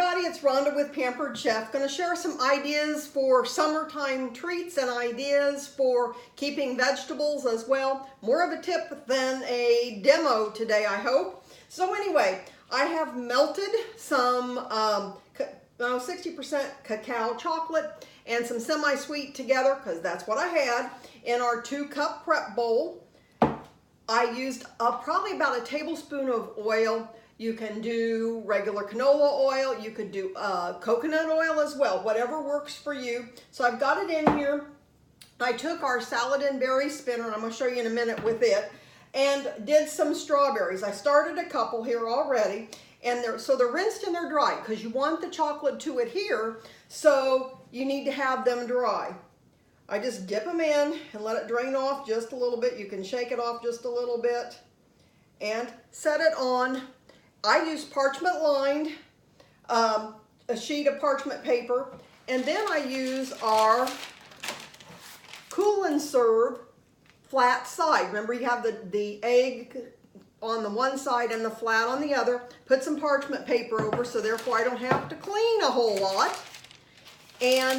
everybody, it's Rhonda with Pampered Chef. Going to share some ideas for summertime treats and ideas for keeping vegetables as well. More of a tip than a demo today, I hope. So anyway, I have melted some 60% cacao chocolate and some semi-sweet together, because that's what I had, in our 2-cup prep bowl. I used probably about a tablespoon of oil. You can do regular canola oil. You could do coconut oil as well, whatever works for you. So I've got it in here. I took our salad and berry spinner, and I'm going to show you in a minute with it, and did some strawberries. I started a couple here already, and they're rinsed and they're dry because you want the chocolate to adhere, so you need to have them dry. I just dip them in and let it drain off just a little bit. You can shake it off just a little bit and set it on. I use parchment lined, a sheet of parchment paper, and then I use our cool and serve flat side. Remember, you have the egg on the one side and the flat on the other. Put some parchment paper over, so therefore I don't have to clean a whole lot. And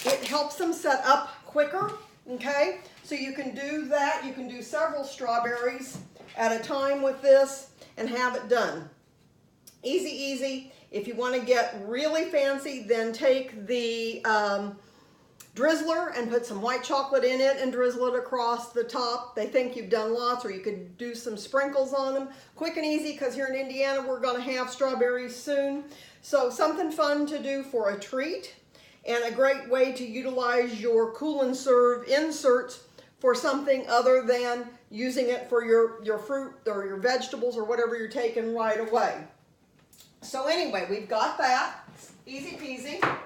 it helps them set up quicker, okay? So you can do that. You can do several strawberries at a time with this and have it done. Easy, easy. If you want to get really fancy, then take the drizzler and put some white chocolate in it and drizzle it across the top. They think you've done lots, or you could do some sprinkles on them. Quick and easy, because here in Indiana we're going to have strawberries soon. So something fun to do for a treat, and a great way to utilize your cool and serve inserts for something other than using it for your fruit or your vegetables or whatever you're taking right away. So anyway, we've got that. Easy peasy.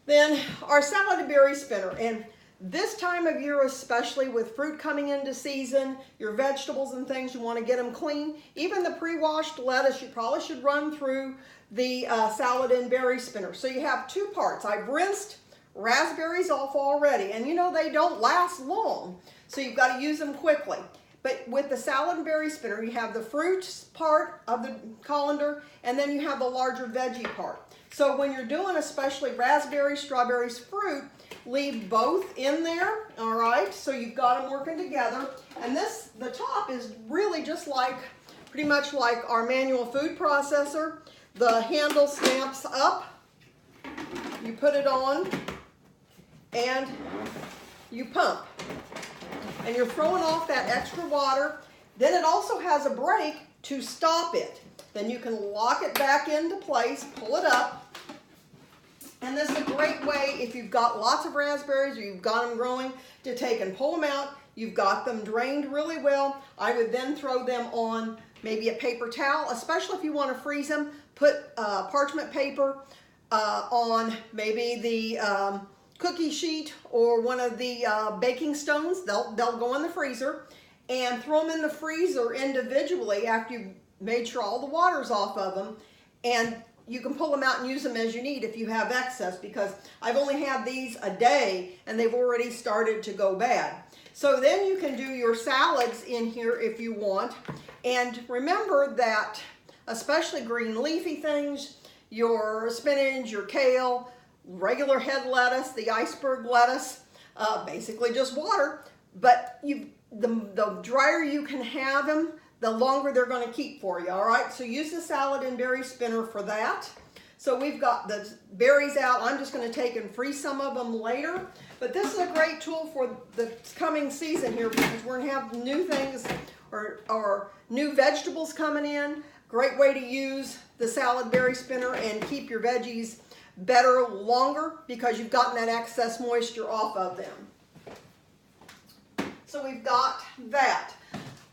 Then our salad and berry spinner. And this time of year, especially with fruit coming into season, your vegetables and things, you want to get them clean. Even the pre-washed lettuce, you probably should run through the salad and berry spinner. So you have two parts. I've rinsed raspberries off already, and you know they don't last long, so you've got to use them quickly. But with the salad and berry spinner, you have the fruit part of the colander, and then you have the larger veggie part. So when you're doing especially raspberries, strawberries, fruit, leave both in there, all right? So you've got them working together. And the top is really just pretty much like our manual food processor. The handle snaps up, you put it on, and you pump. And you're throwing off that extra water. Then it also has a brake to stop it. Then you can lock it back into place, pull it up. And this is a great way, if you've got lots of raspberries or you've got them growing, to take and pull them out. You've got them drained really well. I would then throw them on maybe a paper towel, especially if you want to freeze them. Put parchment paper on maybe the cookie sheet or one of the baking stones. They'll go in the freezer, and throw them in the freezer individually after you've made sure all the water's off of them, and you can pull them out and use them as you need if you have excess, because I've only had these a day and they've already started to go bad. So then you can do your salads in here if you want. And remember that especially green leafy things, your spinach, your kale, regular head lettuce, the iceberg lettuce, basically just water, but the drier you can have them, the longer they're going to keep for you, all right? So use the salad and berry spinner for that. So we've got the berries out. I'm just going to take and freeze some of them later. But this is a great tool for the coming season here, because we're going to have new things or new vegetables coming in. Great way to use the salad berry spinner and keep your veggies better longer, because you've gotten that excess moisture off of them. So we've got that.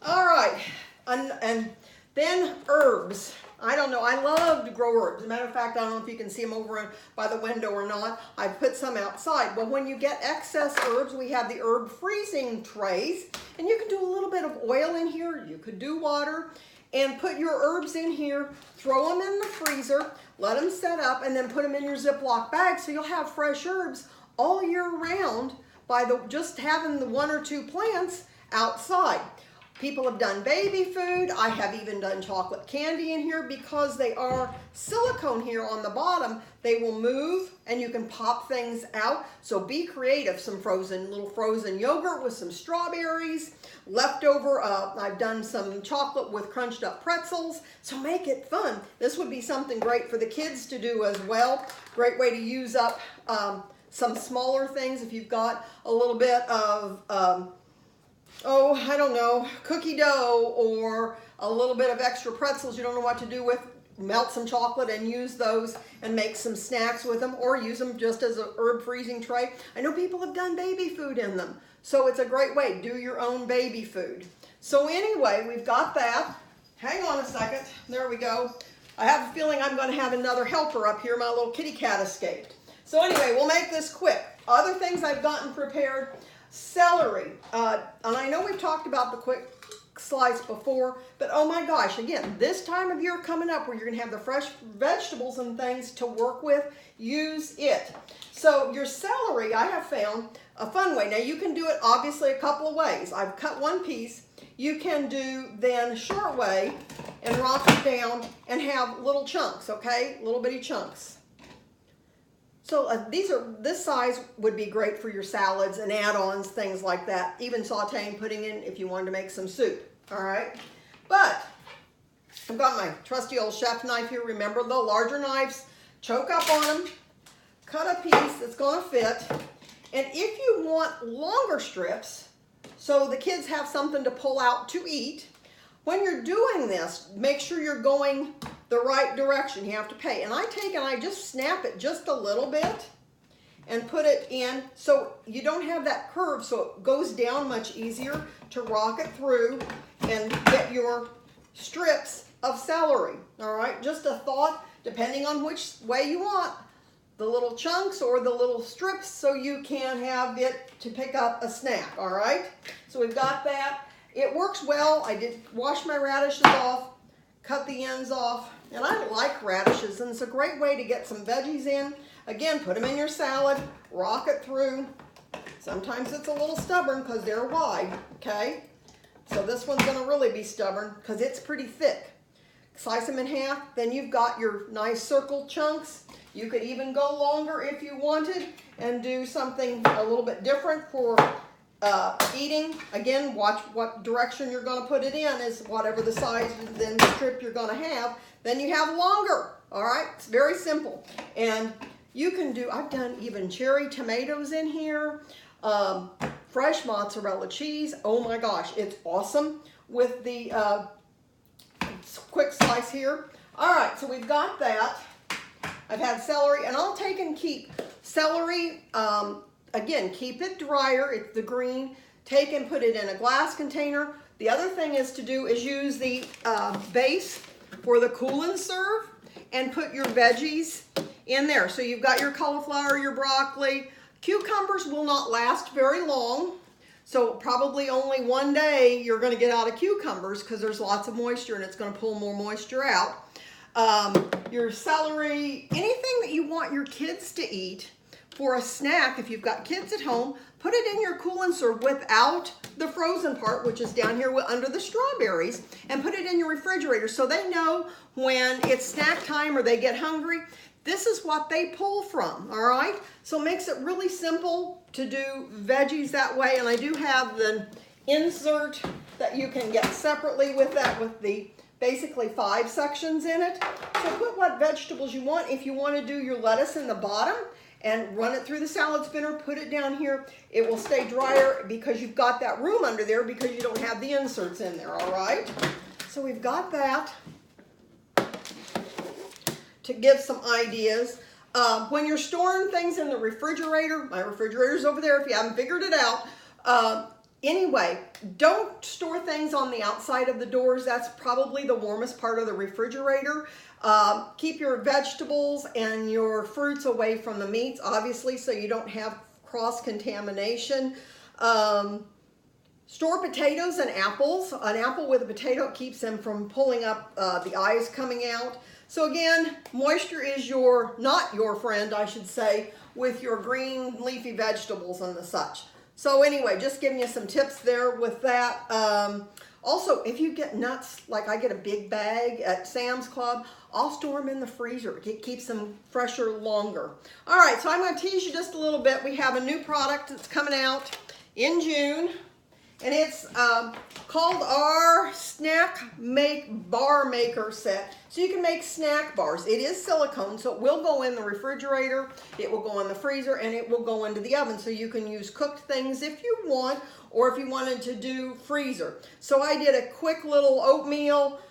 All right. And then herbs. I don't know, I love to grow herbs. As a matter of fact, I don't know if you can see them over by the window or not. I put some outside. But when you get excess herbs, we have the herb freezing trays. And you can do a little bit of oil in here. You could do water. And put your herbs in here. Throw them in the freezer. Let them set up. And then put them in your Ziploc bag, so you'll have fresh herbs all year round by just having the 1 or 2 plants outside. People have done baby food. I have even done chocolate candy in here because they are silicone here on the bottom. They will move and you can pop things out. So be creative. Some little frozen yogurt with some strawberries. Leftover, I've done some chocolate with crunched up pretzels. So make it fun. This would be something great for the kids to do as well. Great way to use up some smaller things. If you've got a little bit of oh, I don't know, cookie dough or a little bit of extra pretzels you don't know what to do with, melt some chocolate and use those and make some snacks with them, or use them just as a herb freezing tray. I know people have done baby food in them, so it's a great way. Do your own baby food. So anyway, we've got that. Hang on a second. There we go. I have a feeling I'm going to have another helper up here. My little kitty cat escaped. So anyway, we'll make this quick. Other things I've gotten prepared. Celery, and I know we've talked about the quick slice before, but oh my gosh, again, this time of year coming up where you're going to have the fresh vegetables and things to work with, use it. So your celery, I have found a fun way. Now you can do it obviously a couple of ways. I've cut one piece. You can do then a short way and rock it down and have little chunks, okay? Little bitty chunks. So this size would be great for your salads and add-ons, things like that. Even sauteing, putting in if you wanted to make some soup, all right? But I've got my trusty old chef knife here. Remember the larger knives, choke up on them, cut a piece that's gonna fit. And if you want longer strips, so the kids have something to pull out to eat, when you're doing this, make sure you're going the right direction. You have to pay. And I just snap it just a little bit and put it in so you don't have that curve, so it goes down much easier to rock it through and get your strips of celery. All right, just a thought, depending on which way you want, the little chunks or the little strips, so you can have it to pick up a snack. All right, so we've got that. It works well. I did wash my radishes off, cut the ends off, and I like radishes, and it's a great way to get some veggies in. Again, put them in your salad, rock it through. Sometimes it's a little stubborn because they're wide, okay? So this one's gonna really be stubborn because it's pretty thick. Slice them in half, then you've got your nice circle chunks. You could even go longer if you wanted and do something a little bit different for eating. Again, watch what direction you're going to put it in, is whatever the size then the strip you're going to have, then you have longer. All right, it's very simple. And you can do, I've done even cherry tomatoes in here, fresh mozzarella cheese. Oh my gosh, it's awesome with the quick slice here. All right, so we've got that. I've had celery, and I'll take and keep celery. Again, keep it drier. It's the green. Take and put it in a glass container. The other thing is to do is use the base for the cool and serve and put your veggies in there. So you've got your cauliflower, your broccoli. Cucumbers will not last very long. So probably only one day you're going to get out of cucumbers because there's lots of moisture and it's going to pull more moisture out. Your celery, anything that you want your kids to eat for a snack, if you've got kids at home, put it in your cool and serve without the frozen part, which is down here under the strawberries, and put it in your refrigerator so they know when it's snack time or they get hungry, this is what they pull from, all right? So it makes it really simple to do veggies that way, and I do have the insert that you can get separately with that, with the basically 5 sections in it. So put what vegetables you want. If you want to do your lettuce in the bottom and run it through the salad spinner, put it down here. It will stay drier because you've got that room under there because you don't have the inserts in there, all right? So we've got that to give some ideas. When you're storing things in the refrigerator, my refrigerator's over there if you haven't figured it out. Anyway, don't store things on the outside of the doors. That's probably the warmest part of the refrigerator. Keep your vegetables and your fruits away from the meats, obviously, so you don't have cross-contamination. Store potatoes and apples. An apple with a potato keeps them from pulling up the eyes coming out. So again, moisture is not your friend, I should say, with your green leafy vegetables and the such. So anyway, just giving you some tips there with that. Also, if you get nuts, like I get a big bag at Sam's Club, I'll store them in the freezer. It keeps them fresher longer. All right, so I'm going to tease you just a little bit. We have a new product that's coming out in June, and it's called our Snack Bar Maker Set. So you can make snack bars. It is silicone, so it will go in the refrigerator, it will go in the freezer, and it will go into the oven. So you can use cooked things if you want, or if you wanted to do freezer. So I did a quick little oatmeal.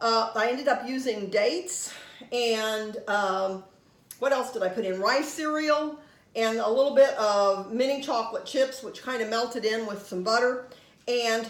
I ended up using dates, and what else did I put in? Rice cereal, and a little bit of mini chocolate chips, which kind of melted in with some butter. And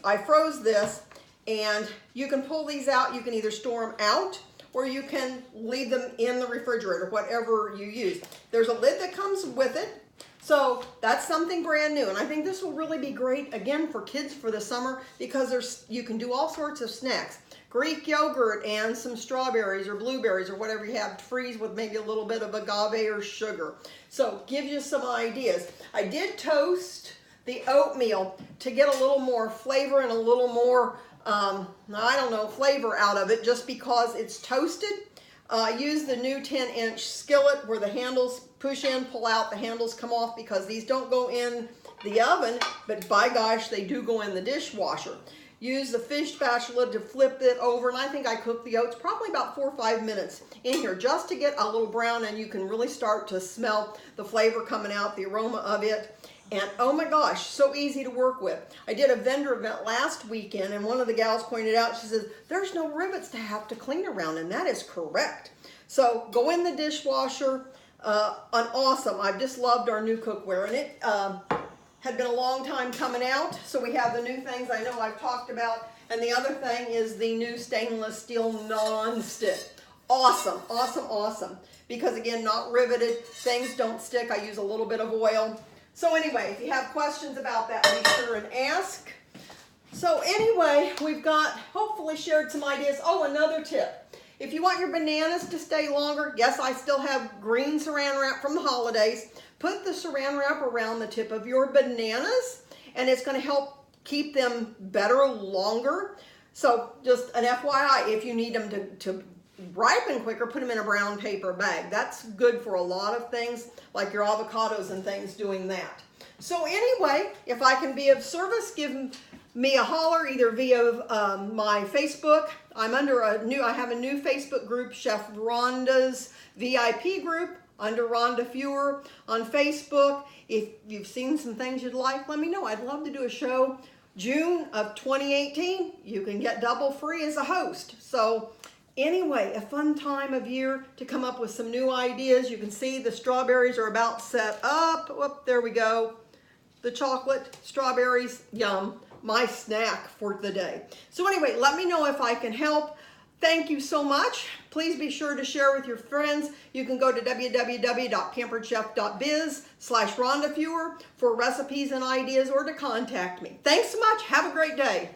I froze this, and you can pull these out. You can either store them out, or you can leave them in the refrigerator, whatever you use. There's a lid that comes with it. So that's something brand new, and I think this will really be great, again, for kids for the summer, because you can do all sorts of snacks. Greek yogurt and some strawberries or blueberries or whatever you have to freeze with maybe a little bit of agave or sugar. So give you some ideas. I did toast the oatmeal to get a little more flavor and a little more, I don't know, flavor out of it, just because it's toasted. Use the new 10-inch skillet where the handles push in, pull out, the handles come off, because these don't go in the oven, but by gosh, they do go in the dishwasher. Use the fish spatula to flip it over, and I think I cooked the oats probably about 4 or 5 minutes in here just to get a little brown, and you can really start to smell the flavor coming out, the aroma of it. And oh my gosh, so easy to work with. I did a vendor event last weekend, and one of the gals pointed out, she says, there's no rivets to have to clean around, and that is correct. So go in the dishwasher, awesome. I've just loved our new cookware, and it had been a long time coming out, so we have the new things I know I've talked about, and the other thing is the new stainless steel non-stick. Awesome, awesome, awesome. Because again, not riveted, things don't stick. I use a little bit of oil. So anyway, if you have questions about that, be sure and ask. So anyway, we've got hopefully shared some ideas. Oh, another tip. If you want your bananas to stay longer, yes, I still have green saran wrap from the holidays. Put the saran wrap around the tip of your bananas, and it's going to help keep them better longer. So just an FYI, if you need them to ripen quicker, put them in a brown paper bag. That's good for a lot of things, like your avocados and things, doing that. So anyway, if I can be of service, give me a holler either via my Facebook. I have a new Facebook group, Chef Rhonda's VIP group, under Rhonda Fewer on Facebook. If you've seen some things you'd like, let me know. I'd love to do a show June of 2018. You can get double free as a host. So anyway, a fun time of year to come up with some new ideas. You can see the strawberries are about set up. Whoop, there we go. The chocolate, strawberries, yum. My snack for the day. So anyway, let me know if I can help. Thank you so much. Please be sure to share with your friends. You can go to www.pamperedchef.biz/Rhonda Fewer for recipes and ideas, or to contact me. Thanks so much. Have a great day.